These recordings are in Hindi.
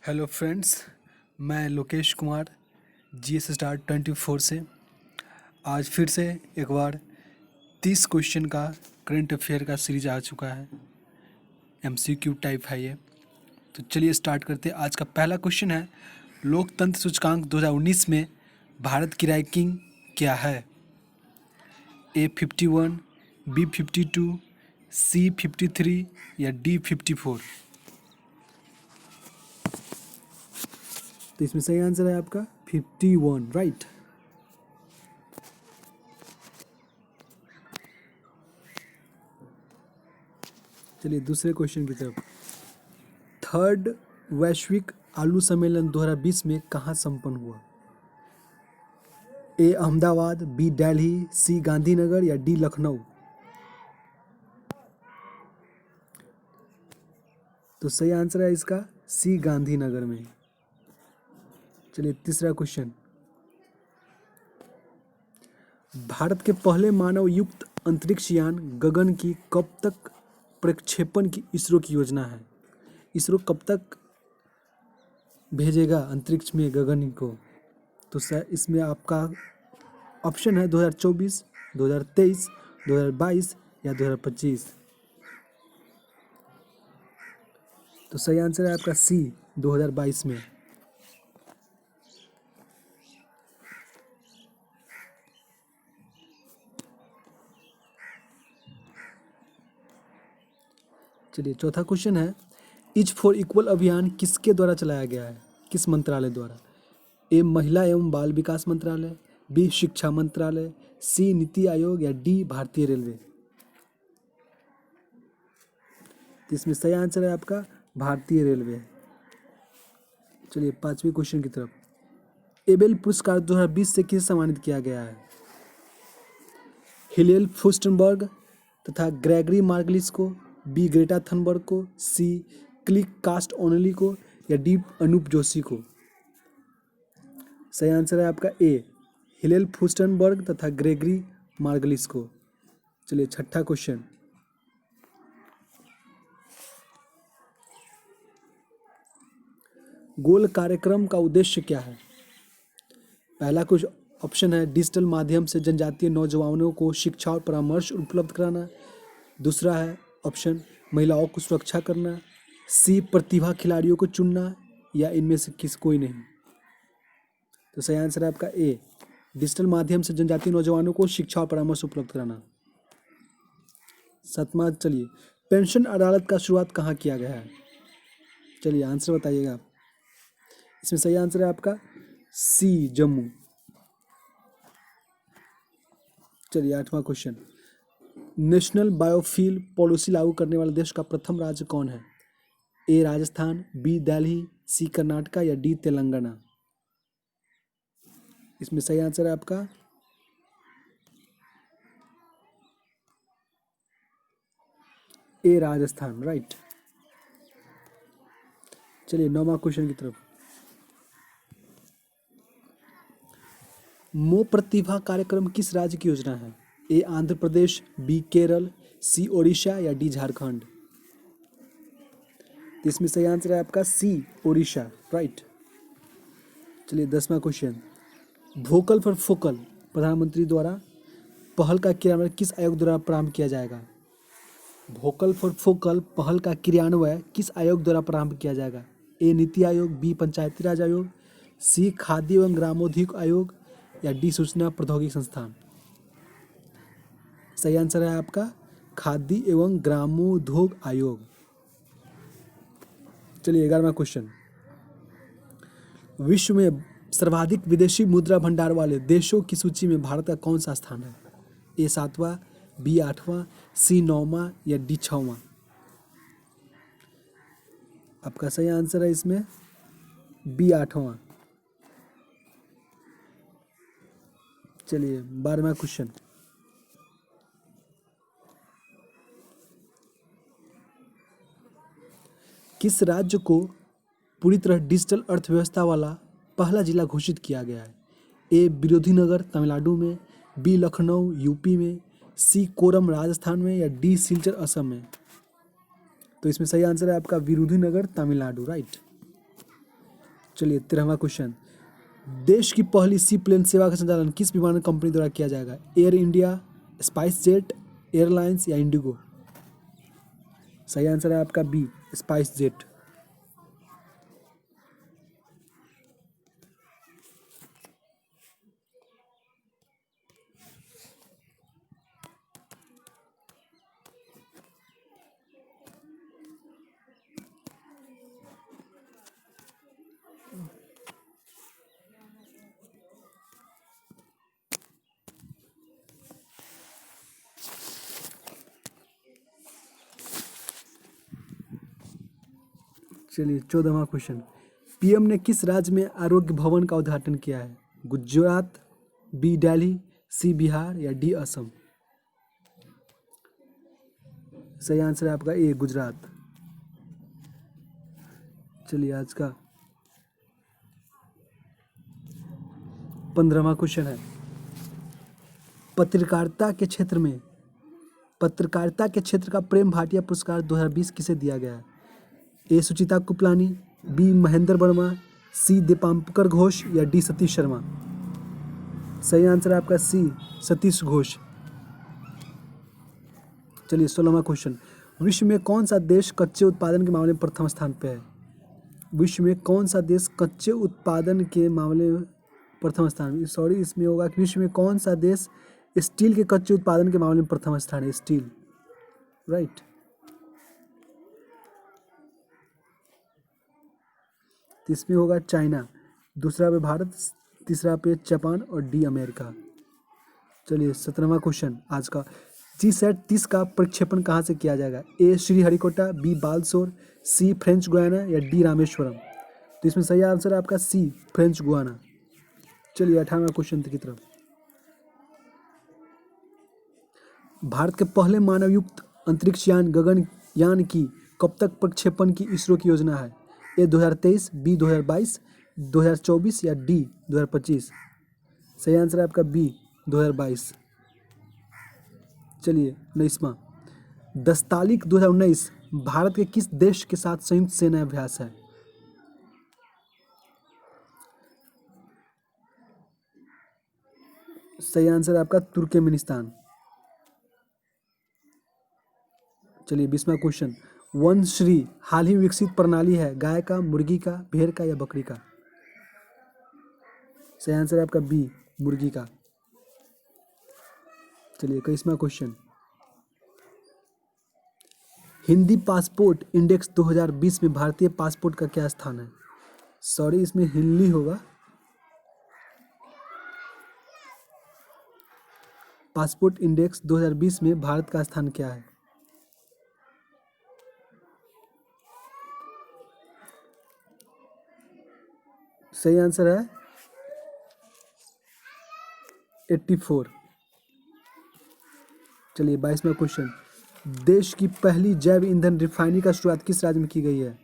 हेलो फ्रेंड्स, मैं लोकेश कुमार GS Star 24 से आज फिर से एक बार 30 क्वेश्चन का करंट अफेयर का सीरीज आ चुका है। MCQ टाइप है ये। तो चलिए स्टार्ट करते हैं। आज का पहला क्वेश्चन है, लोकतंत्र सूचकांक 2019 में भारत की रैंकिंग क्या है? A51, B52, C53 या D54? तो इसमें सही आंसर है आपका 51, राइट। चलिए दूसरे क्वेश्चन की तरफ। थर्ड वैश्विक आलू सम्मेलन 2020 में कहाँ संपन्न हुआ? A Ahmedabad, B Delhi, C Gandhinagar या D लखनऊ? तो सही आंसर है इसका C गांधीनगर में। चलिए तीसरा क्वेश्चन। भारत के पहले मानव युक्त अंतरिक्ष यान गगन की कब तक प्रक्षेपण की इसरो की योजना है? इसरो कब तक भेजेगा अंतरिक्ष में गगन को? तो सर इसमें आपका ऑप्शन है 2024, 2023, 2022 या 2025। तो सही आंसर है आपका C 2022 में। चलिए चौथा क्वेश्चन है, इच फॉर इक्वल अभियान किसके द्वारा चलाया गया है? किस मंत्रालय द्वारा? A महिला एवं बाल विकास मंत्रालय, B शिक्षा मंत्रालय, C नीति आयोग या D भारतीय रेलवे? तो इसमें सही आंसर है आपका भारतीय रेलवे। चलिए पांचवें क्वेश्चन की तरफ। एबेल पुरस्कार 2020 से किसे सम्मानित किया गया है? हिलेल फुस्टनबर्ग तथा ग्रेगरी मार्गलिस को, B ग्रेटा थनबर्ग को, C क्लिक कास्ट ओनली को या D अनूप जोशी को? सही आंसर है आपका A हिलेल फुस्टनबर्ग तथा ग्रेगरी मार्गलिस को। चलिए छठा क्वेश्चन। गोल कार्यक्रम का उद्देश्य क्या है? पहला कुछ ऑप्शन है, डिजिटल माध्यम से जनजातीय नौजवानों को शिक्षा और परामर्श उपलब्ध कराना। दूसरा है ऑप्शन, महिलाओं को सुरक्षा करना। C प्रतिभा खिलाड़ियों को चुनना या इनमें से कोई नहीं? तो सही आंसर है आपका A डिजिटल माध्यम से जनजातीय नौजवानों को शिक्षा और परामर्श उपलब्ध कराना। सातवां, चलिए पेंशन अदालत का शुरुआत कहाँ किया गया है? चलिए आंसर बताइएगा आप। इसमें सही आंसर है आपका C जम्मू। चलिए आठवां क्वेश्चन। नेशनल बायोफ्यूल पॉलिसी लागू करने वाले देश का प्रथम राज्य कौन है? A Rajasthan, B Delhi, C Karnataka या D तेलंगाना? इसमें सही आंसर है आपका A राजस्थान, राइट। चलिए नौवां क्वेश्चन की तरफ। मो प्रतिभा कार्यक्रम किस राज्य की योजना है? A Andhra Pradesh, B Kerala, C Odisha या D झारखंड? इसमें सही आंसर है आपका C ओडिशा, राइट। चलिए 10वां क्वेश्चन। वोकल फॉर फोकल प्रधानमंत्री द्वारा पहल का क्रियान्वयन किस आयोग द्वारा प्रारंभ किया जाएगा? वोकल फॉर फोकल पहल का क्रियान्वयन किस आयोग द्वारा प्रारंभ किया जाएगा? A नीति आयोग, B पंचायती राज आयोग, C खाद्य एवं ग्रामोद्योग आयोग या D सूचना प्रौद्योगिकी संस्थान? सही आंसर है आपका खाद्य एवं ग्रामोद्योग आयोग। चलिए 11वां क्वेश्चन। विश्व में सर्वाधिक विदेशी मुद्रा भंडार वाले देशों की सूची में भारत का कौन सा स्थान है? A 7वां, B 8वां, C 9वां या D 6वां? आपका सही आंसर है इसमें B 8वां। चलिए 12वां क्वेश्चन। किस राज्य को पूरी तरह डिजिटल अर्थव्यवस्था वाला पहला जिला घोषित किया गया है? A विरोधीनगर तमिलनाडु में, B लखनऊ यूपी में, C कोरम राजस्थान में या D सिलचर असम में? तो इसमें सही आंसर है आपका विरोधीनगर तमिलनाडु, राइट। चलिए 13वां क्वेश्चन, देश की पहली सी प्लेन सेवा का संचालन किस विमान कंपनी द्वारा किया जाएगा? Air India, spice jet airlines या इंडिगो? सही आंसर है आपका बी, स्पाइस जेट। चलिए 14वां क्वेश्चन, पीएम ने किस राज्य में आरोग्य भवन का उद्घाटन किया है? गुजरात, बी दिल्ली, सी बिहार या डी असम? सही आंसर है आपका ए, गुजरात। चलिए आज का 15वां क्वेश्चन है, पत्रकारिता के क्षेत्र में पत्रकारिता के क्षेत्र का प्रेम भाटिया पुरस्कार 2020 किसे दिया गया है? ए सुचिता कुपलानी, बी महेंद्र वर्मा, सी दीपांकर घोष या डी सतीश शर्मा? सही आंसर है आपका सी, सतीश घोष। चलिए 16वां क्वेश्चन, विश्व में कौन सा देश कच्चे उत्पादन के मामले में प्रथम स्थान पे है? विश्व में कौन सा देश कच्चे उत्पादन के मामले में प्रथम स्थान, सॉरी इसमें होगा कि विश्व में कौन सा देश स्टील के कच्चे उत्पादन के मामले में प्रथम स्थान है? Steel, right. तो इसमें होगा चाइना, दूसरा पे भारत, तीसरा पे जापान और डी अमेरिका। चलिए 17वां क्वेश्चन आज का, G-30 का प्रक्षेपण कहाँ से किया जाएगा? ए श्रीहरिकोटा, बी बालसोर, सी फ्रेंच गुयाना या डी रामेश्वरम? तो इसमें सही आंसर है आपका सी, फ्रेंच गुयाना। चलिए 18वां क्वेश्चन की तरफ, भारत के पहले मानवयुक्त अंतरिक्ष यान गगनयान की कब तक प्रक्षेपण की इसरो की योजना है? ए 2023, बी 2022, 2024 या डी 2025? सही आंसर है आपका बी, 2022। चलिए 19वां, दस्तालिक 2019 भारत के किस देश के साथ संयुक्त सेना अभ्यास है? सही आंसर है आपका तुर्कमेनिस्तान। चलिए 20वां क्वेश्चन, वनश्री हाल ही विकसित प्रणाली है गाय का, मुर्गी का, भेड़ का या बकरी का? सही आंसर है आपका बी, मुर्गी का। चलिए 21वां क्वेश्चन, हिंदी पासपोर्ट इंडेक्स 2020 में भारतीय पासपोर्ट का क्या स्थान है? सॉरी इसमें हिंदी होगा, पासपोर्ट इंडेक्स 2020 में भारत का स्थान क्या है? सही आंसर है 84। चलिए 22वां क्वेश्चन, देश की पहली जैव ईंधन रिफाइनरी का शुरुआत किस राज्य में की गई है?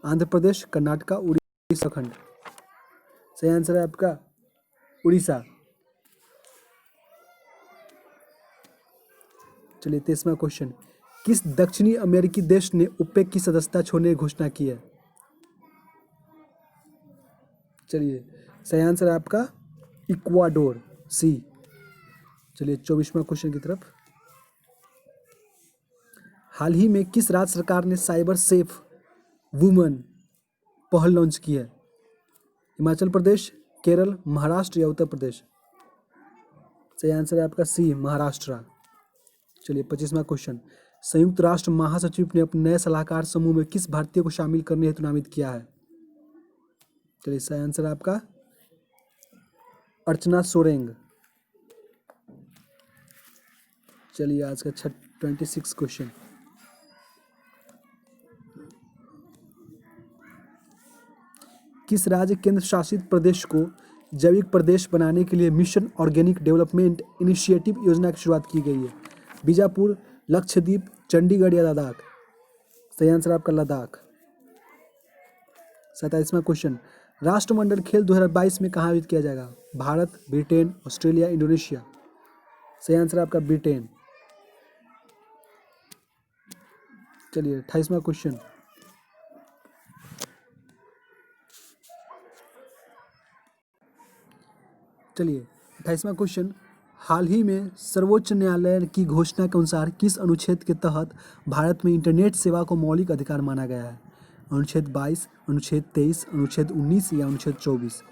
आंध्र प्रदेश, कर्नाटका, उड़ीसा, खंड? सही आंसर है आपका उड़ीसा। चलिए 23वां क्वेश्चन, किस दक्षिणी अमेरिकी देश ने ओपेक की सदस्यता छोड़ने की घोषणा की है? चलिए सही आंसर है आपका इक्वाडोर, सी। चलिए 24वां क्वेश्चन की तरफ, हाल ही में किस राज्य सरकार ने साइबर सेफ वुमन पहल लॉन्च की है? हिमाचल प्रदेश, केरल, महाराष्ट्र या उत्तर प्रदेश? सही आंसर है आपका सी, महाराष्ट्र। चलिए 25वां क्वेश्चन, संयुक्त राष्ट्र महासचिव ने अपने नए सलाहकार समूह में किस भारतीय को शामिल करने हेतु नामित किया है? चलिए सही आंसर है आपका अर्चना सोरेंग। चलिए आज का 26 क्वेश्चन, किस राज्य केंद्र शासित प्रदेश को जैविक प्रदेश बनाने के लिए मिशन ऑर्गेनिक डेवलपमेंट इनिशिएटिव योजना की शुरुआत की गई है? बीजापुर, लक्षद्वीप, चंडीगढ़ या लद्दाख? सही आंसर आपका लद्दाख। 27वां क्वेश्चन, राष्ट्रमंडल खेल 2022 में कहाँ आयोजित किया जाएगा? Bharat, Britain, Australia, Indonesia? सही आंसर आपका ब्रिटेन। चलिए 28वां क्वेश्चन, चलिए 28वां क्वेश्चन, हाल ही में सर्वोच्च न्यायालय की घोषणा के अनुसार किस अनुच्छेद के तहत भारत में इंटरनेट सेवा को मौलिक अधिकार माना गया है? अनुच्छेद 22, अनुच्छेद 23, अनुच्छेद 19 या अनुच्छेद 24?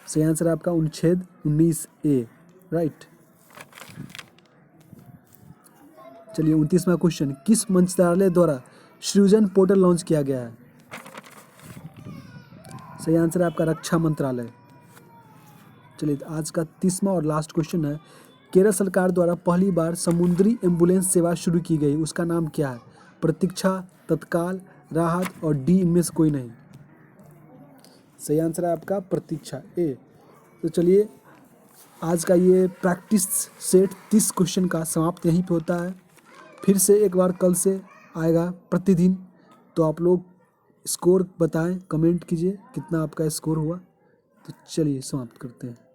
सही आंसर है आपका अनुच्छेद 19A, राइट। चलिए 29वां क्वेश्चन, किस मंत्रालय द्वारा सृजन पोर्टल लॉन्च किया गया है? सही आंसर है आपका रक्षा मंत्रालय। चलिए आज का 30वां और लास्ट क्वेश्चन है, केरल सरकार द्वारा पहली बार समुद्री एम्बुलेंस सेवा शुरू की गई, उसका नाम क्या है? प्रतीक्षा, तत्काल, राहत और डी इनमें से कोई नहीं। सही आंसर है आपका प्रतीक्षा, ए। तो चलिए आज का ये प्रैक्टिस सेट 30 क्वेश्चन का समाप्त यहीं पे होता है। फिर से एक बार कल से आएगा प्रतिदिन, तो आप लोग स्कोर बताएं, कमेंट कीजिए कितना आपका स्कोर हुआ। तो चलिए समाप्त करते हैं।